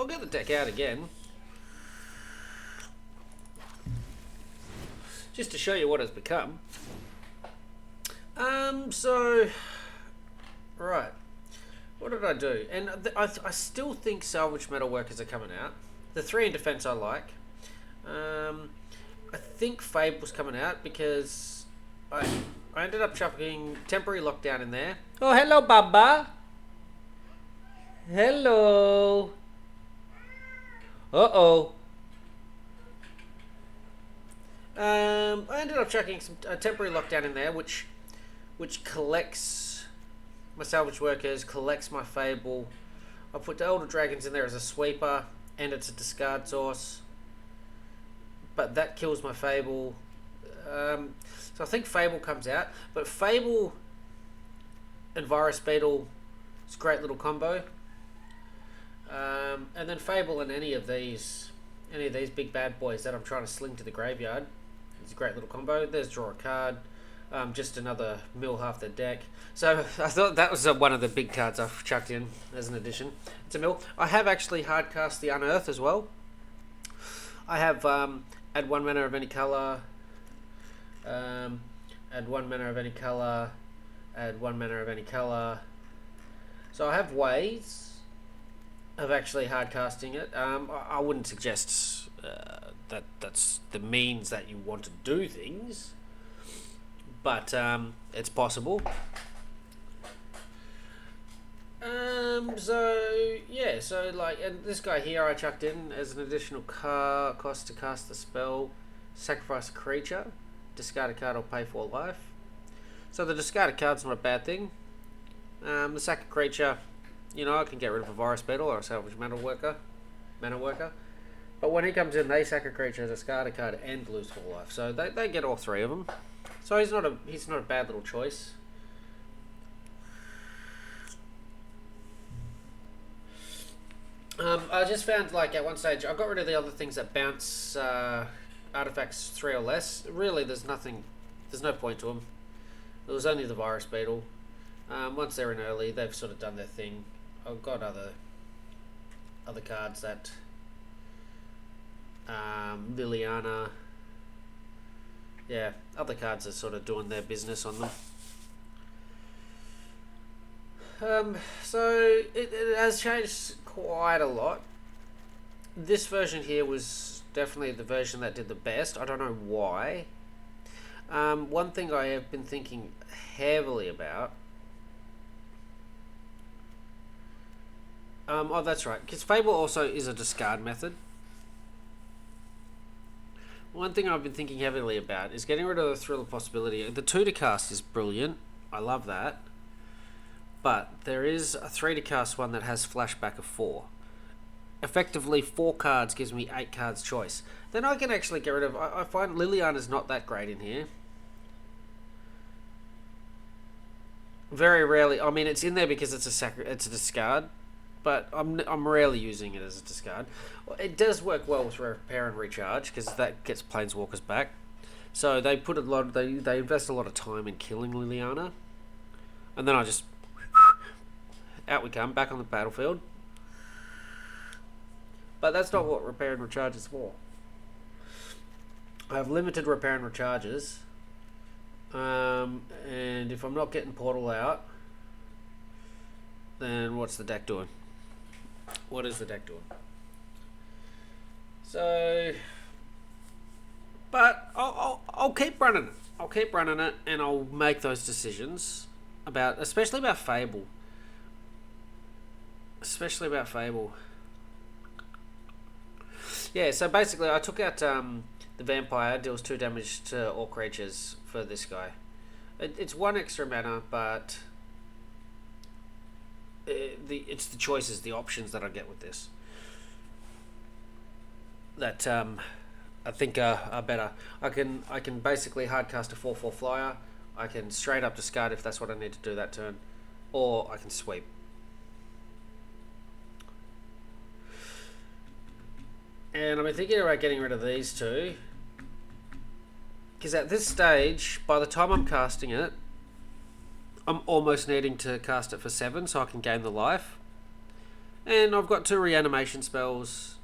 I'll get the deck out again. Just to show you what it's become. Right. What did I do? And I still think salvage metalworkers are coming out. The 3 in defense I like. I think Fable's coming out because I ended up chucking temporary lockdown in there. Oh, hello, Baba. Hello. Uh-oh. I ended up chucking a temporary lockdown in there, which collects my salvage workers, collects my Fable. I put the Elder Dragons in there as a sweeper, and it's a discard source. But that kills my Fable. So I think Fable comes out, but Fable and Virus Beetle is a great little combo. And then Fable and any of these big bad boys that I'm trying to sling to the graveyard. It's a great little combo. There's draw a card. Just another mill half the deck. So I thought that was one of the big cards I've chucked in as an addition. It's a mill. I have actually hard cast the Unearth as well. I have add 1 mana of any colour. Add 1 mana of any colour. Add 1 mana of any colour. So I have ways of actually hard casting it. I wouldn't suggest that that's the means that you want to do things, but it's possible. So like, and this guy here I chucked in as an additional cost to cast the spell. Sacrifice a creature, discard a card or pay 4 life. So the discarded card's not a bad thing. The sack a creature, you know, I can get rid of a Virus Beetle or a Salvage Mana Worker. But when he comes in, they sack a creature, discard a card, and lose 4 life. So they get all 3 of them. So he's not a bad little choice. I just found, like, at one stage I got rid of the other things that bounce artifacts 3 or less. Really, there's no point to them. There was only the Virus Beetle. Once they're in early, they've sort of done their thing. I've got other cards that Liliana. Yeah, other cards are sort of doing their business on them. So it has changed quite a lot. This version here was definitely the version that did the best. I don't know why. One thing I have been thinking heavily about. Oh, that's right, because Fable also is a discard method. One thing I've been thinking heavily about is getting rid of the Thrill of Possibility. The 2 to cast is brilliant. I love that. But there is a 3 to cast one that has flashback of 4. Effectively, 4 cards gives me 8 cards choice. Then I can actually get rid of... I find Liliana's not that great in here. Very rarely... I mean, it's in there because it's a discard. But I'm rarely using it as a discard. It does work well with Repair and Recharge, because that gets Planeswalkers back. So they put a lot of... They invest a lot of time in killing Liliana. And then I just... out we come, back on the battlefield. But that's not what Repair and Recharge is for. I have limited Repair and Recharges. And if I'm not getting Portal out, then what's the deck doing? What is the deck doing? So, but I'll keep running it. I'll keep running it, and I'll make those decisions about, especially about Fable. Yeah, so basically I took out the Vampire, deals 2 damage to all creatures for this guy. It's 1 extra mana, but it's the choices, the options that I get with this that I think are better. I can basically hardcast a 4/4 flyer. I can straight up discard if that's what I need to do that turn, or I can sweep. And I've been thinking about getting rid of these 2, because at this stage, by the time I'm casting it, I'm almost needing to cast it for 7 so I can gain the life. And I've got 2 reanimation spells.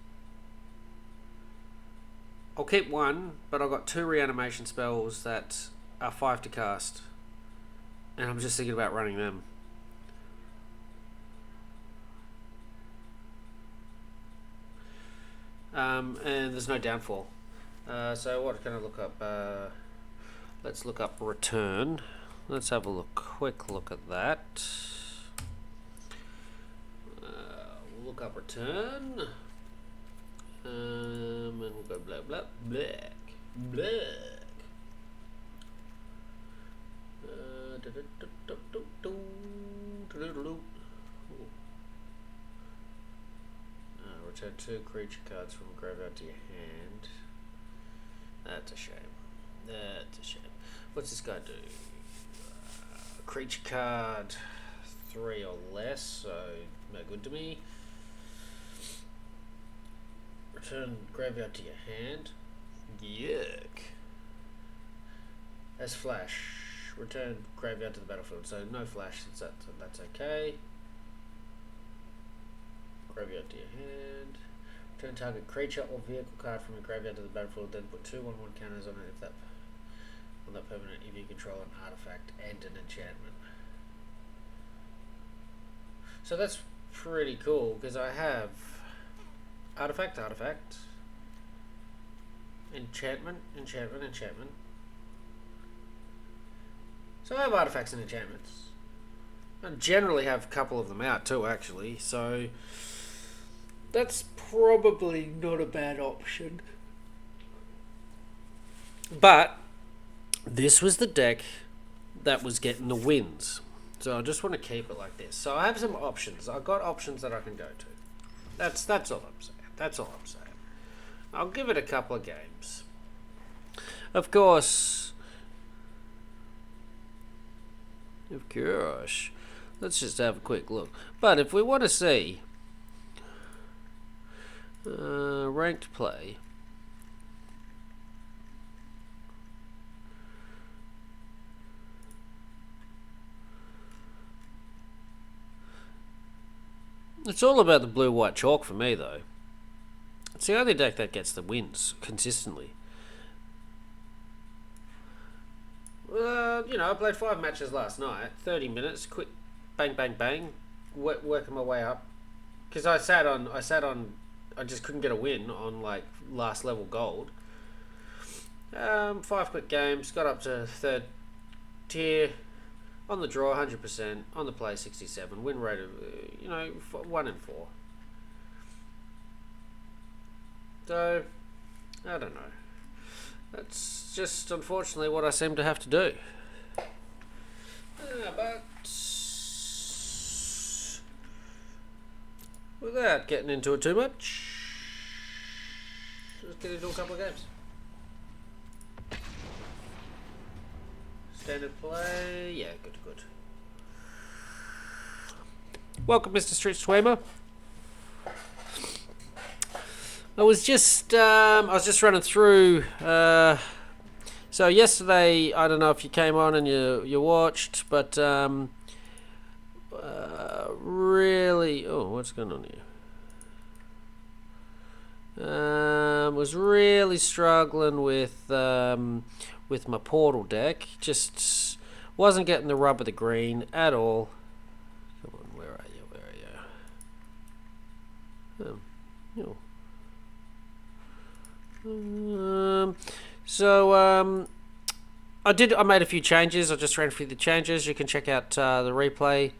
I'll keep one, but I've got 2 reanimation spells that are 5 to cast. And I'm just thinking about running them. And there's no downfall. So what can I look up? Let's look up return. Let's have a quick look at that. We'll look up return. And we'll go blah blah black. Return 2 creature cards from graveyard to your hand. That's a shame. That's a shame. What's this guy do? Creature card 3 or less, so no good to me. Return graveyard to your hand. Yuck. As flash. Return graveyard to the battlefield. So no flash, so that's okay. Graveyard to your hand. Return target creature or vehicle card from your graveyard to the battlefield, then put 2/1/1 counters on it if that permanent if you control an artifact and an enchantment. So that's pretty cool because I have artifact, enchantment. So I have artifacts and enchantments. I generally have a couple of them out too, actually, so that's probably not a bad option. But this was the deck that was getting the wins. So I just want to keep it like this. So I have some options. I've got options that I can go to. That's all I'm saying. That's all I'm saying. I'll give it a couple of games. Of course. Let's just have a quick look. But if we want to see ranked play, it's all about the blue-white chalk for me, though. It's the only deck that gets the wins consistently. I played 5 matches last night, 30 minutes, quick, bang, bang, bang, working my way up. Because I just couldn't get a win on like last level gold. 5 quick games, got up to 3rd tier, on the draw 100%, on the play 67, win rate of 1 in 4. So I don't know. That's just unfortunately what I seem to have to do. But without getting into it too much, let's get into a couple of games. Standard play, yeah, good. Welcome, Mr. Street Swimmer. I was just running through. So yesterday, I don't know if you came on and you watched, but really, what's going on here? Was really struggling with my portal deck. Just wasn't getting the rub of the green at all. Come on, where are you? I made a few changes. I just ran through the changes. You can check out the replay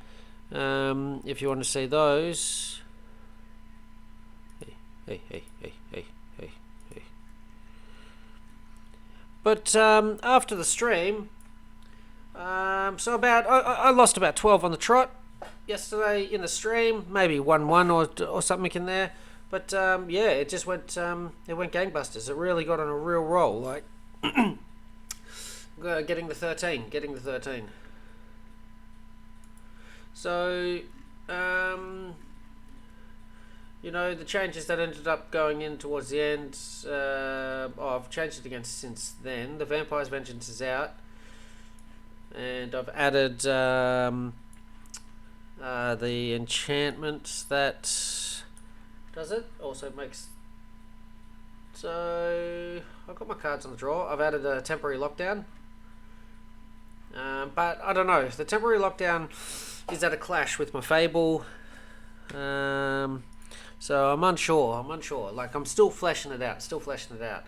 if you want to see those. Hey. But after the stream, I lost about 12 on the trot yesterday in the stream. Maybe 1-1 or something in there. But it just went gangbusters. It really got on a real roll, like getting the 13. So the changes that ended up going in towards the end, I've changed it again since then. The Vampire's Vengeance is out, and I've added The enchantment that does it also makes... So I've got my cards on the draw. I've added a temporary lockdown. But I don't know. The temporary lockdown is at a clash with my Fable. So I'm unsure. Like, I'm still fleshing it out.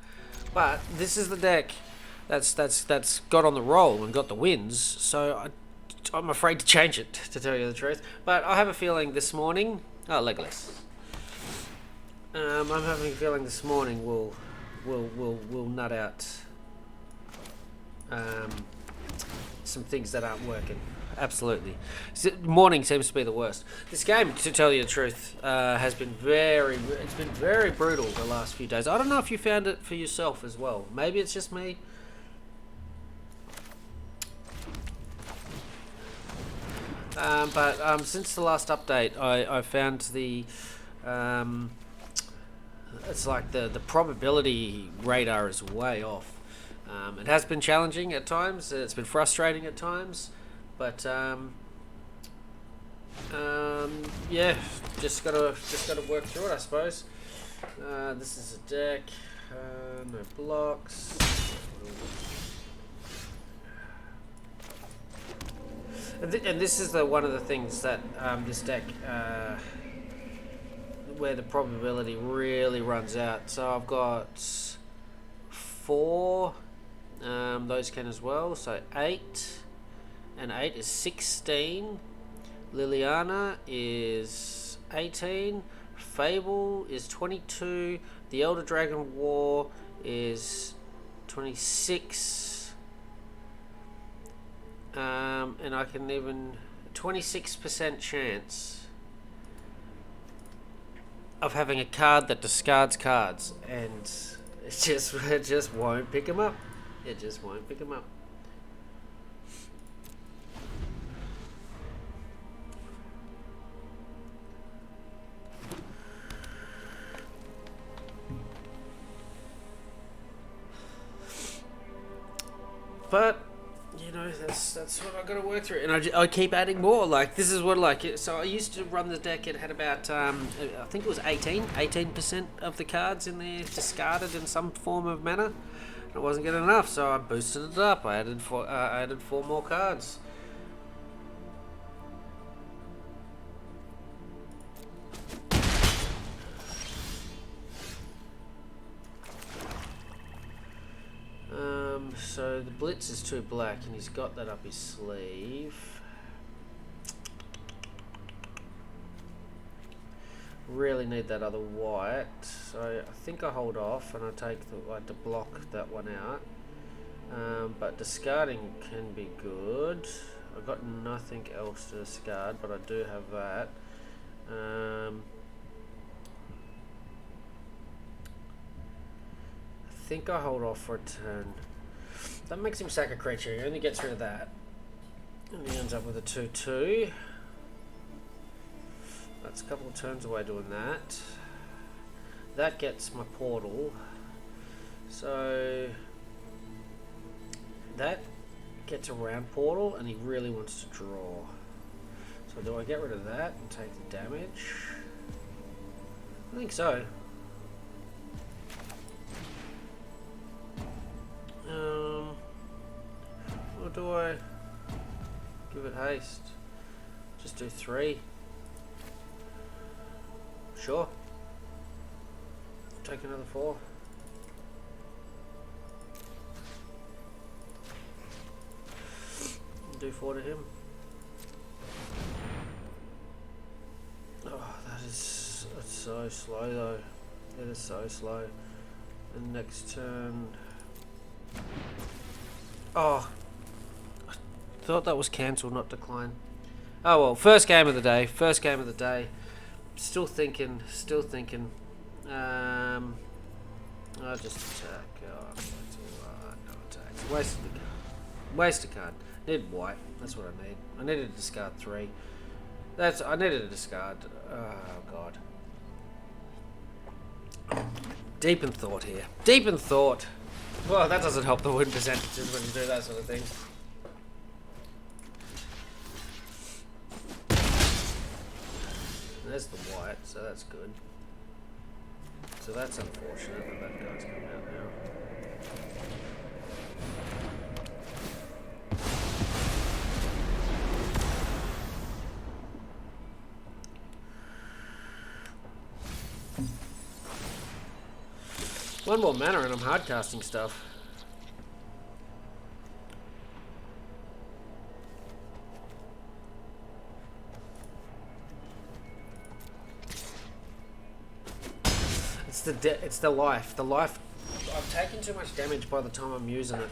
But this is the deck that's got on the roll and got the wins. So I'm afraid to change it, to tell you the truth. But I have a feeling this morning... Oh, Legolas. I'm having a feeling this morning we'll nut out some things that aren't working. Absolutely. Morning seems to be the worst. This game, to tell you the truth, has been very brutal the last few days. I don't know if you found it for yourself as well. Maybe it's just me. But since the last update, I found the... it's like the probability radar is way off. It has been challenging at times. It's been frustrating at times, but yeah, just gotta work through it, I suppose. This is a deck, no blocks. And this is one of the things that this deck, where the probability really runs out. So I've got 4. Those can as well. So 8, and 8 is 16. Liliana is 18. Fable is 22. The Elder Dragon War is 26. And I can even 26% chance of having a card that discards cards, and it just won't pick them up. It just won't pick them up. But you know, that's what I've got to work through, and I keep adding more. Like, this is what, like, so I used to run the deck. It had about I think it was 18% of the cards in there discarded in some form of manner. It wasn't good enough, so I boosted it up. I added 4 more cards. So the Blitz is 2 black, and he's got that up his sleeve. Really need that other white, so I think I hold off and I take the white to block that one out. But discarding can be good. I've got nothing else to discard, but I do have that. I think I hold off for a turn. That makes him sack a creature. He only gets rid of that, and he ends up with a 2/2. That's a couple of turns away doing that. That gets my portal. So that gets around portal, and he really wants to draw. So do I get rid of that and take the damage? I think so. Or do I give it haste? Just do 3. Sure. Take another 4. Do 4 to him. Oh, it's so slow though. It is so slow. And next turn. Oh, I thought that was cancel, not decline. Oh well, first game of the day. Still thinking. I'll just attack. Oh, no attacks. Waste a card. Need white. That's what I need. I needed to discard 3. I needed to discard. Oh god. Deep in thought here. Well, that doesn't help the win percentages when you do that sort of thing. has the white, so that's good. So that's unfortunate that that guy's coming out now. One more mana and I'm hard casting stuff. It's the life. The life. I've taken too much damage by the time I'm using it.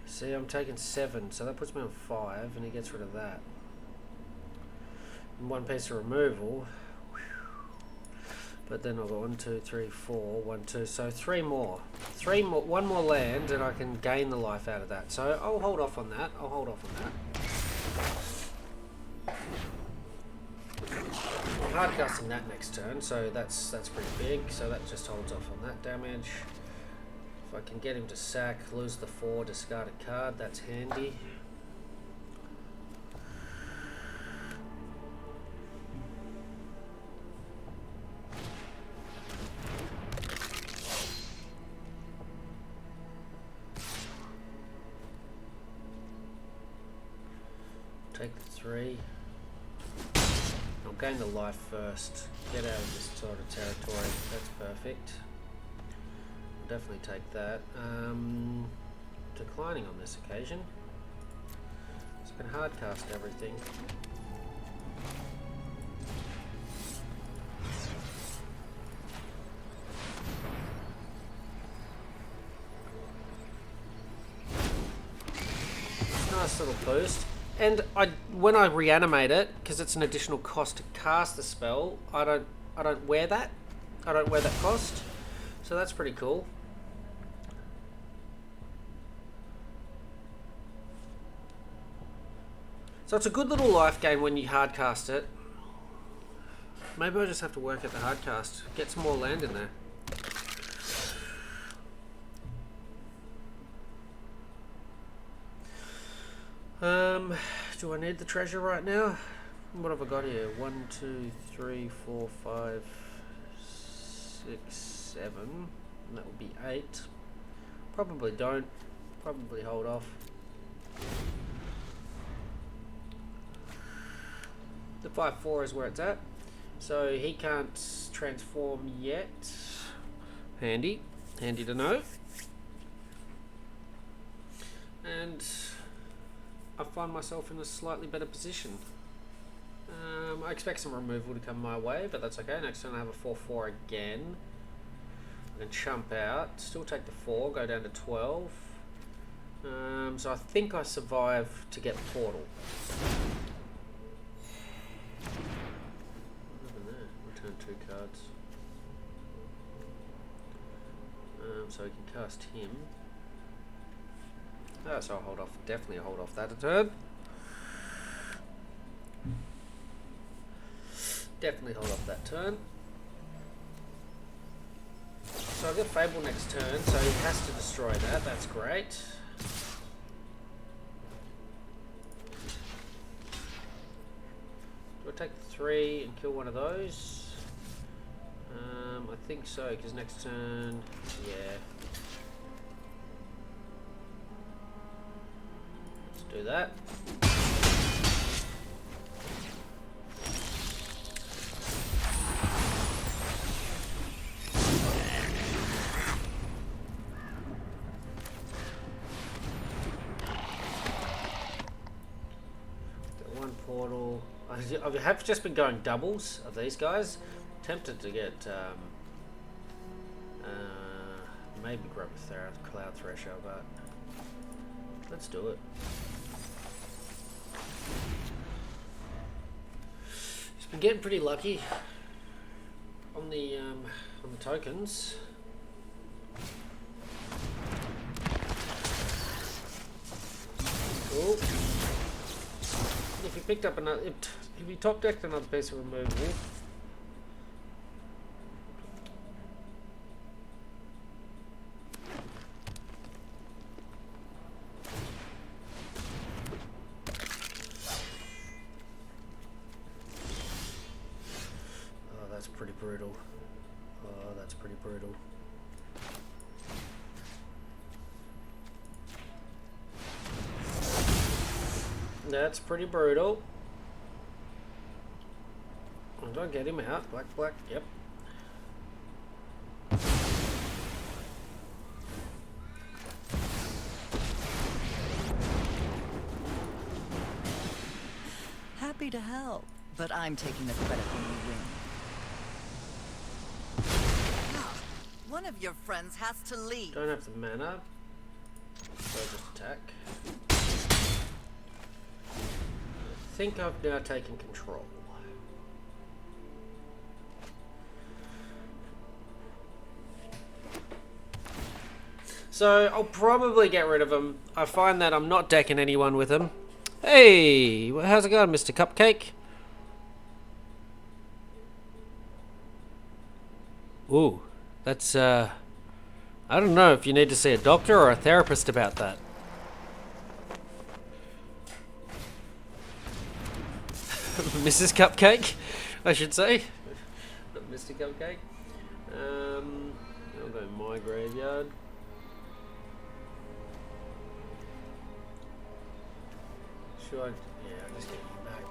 See, I'm taking 7, so that puts me on 5, and he gets rid of that. And 1 piece of removal. But then I've got 1, 2, 3, 4, 1, 2, so 3 more. 1 more land, and I can gain the life out of that. So I'll hold off on that. I'm hard casting that next turn, so that's pretty big. So that just holds off on that damage. If I can get him to sack, lose the 4, discard a card, that's handy. Take the 3. I'll gain the life first. Get out of this sort of territory. That's perfect. Definitely take that. Declining on this occasion. So I can hard cast everything. Nice little boost. And when I reanimate it, because it's an additional cost to cast the spell, I don't wear that. I don't wear that cost. So that's pretty cool. So it's a good little life gain when you hard cast it. Maybe I just have to work at the hard cast. Get some more land in there. Do I need the treasure right now? What have I got here? 1, 2, 3, 4, 5, 6, 7. And that would be 8. Probably don't. Probably hold off. The 5/4 is where it's at. So he can't transform yet. Handy. Handy to know. And I find myself in a slightly better position. I expect some removal to come my way, but that's okay. Next turn I have a 4/4 again. I can chump out, still take the 4, go down to 12. So I think I survive to get Portal. Return 2 cards. So we can cast him. So I'll hold off. Definitely hold off that a turn. Definitely hold off that turn. So I'll get Fable next turn, so he has to destroy that. That's great. Do I take the 3 and kill one of those? I think so, because next turn, yeah. Let's do that. Got 1 portal. I have just been going doubles of these guys. Tempted to get maybe grab a Cloud Thresher, but let's do it. Just been getting pretty lucky on the tokens. Cool. If he picked up another, if he top decked another piece of removal. Oh, that's pretty brutal. Oh, that's pretty brutal. That's pretty brutal. Oh, do I get him out? Black, black, yep. Happy to help, but I'm taking the credit when you win. One of your friends has to leave. Don't have the mana, so just attack. I think I've now taken control. So I'll probably get rid of him. I find that I'm not decking anyone with him. Hey, how's it going, Mr. Cupcake? Ooh, that's I don't know if you need to see a doctor or a therapist about that. Mrs. Cupcake, I should say. Not Mr. Cupcake. I'll go in my graveyard. Should I? Yeah, I'll just get you back.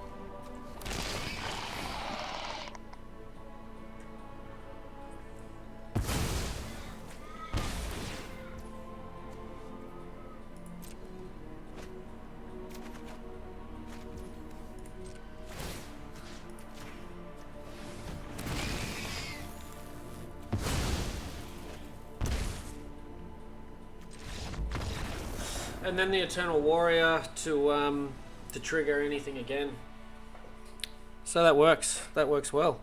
And then the Eternal Warrior to trigger anything again. So that works. That works well.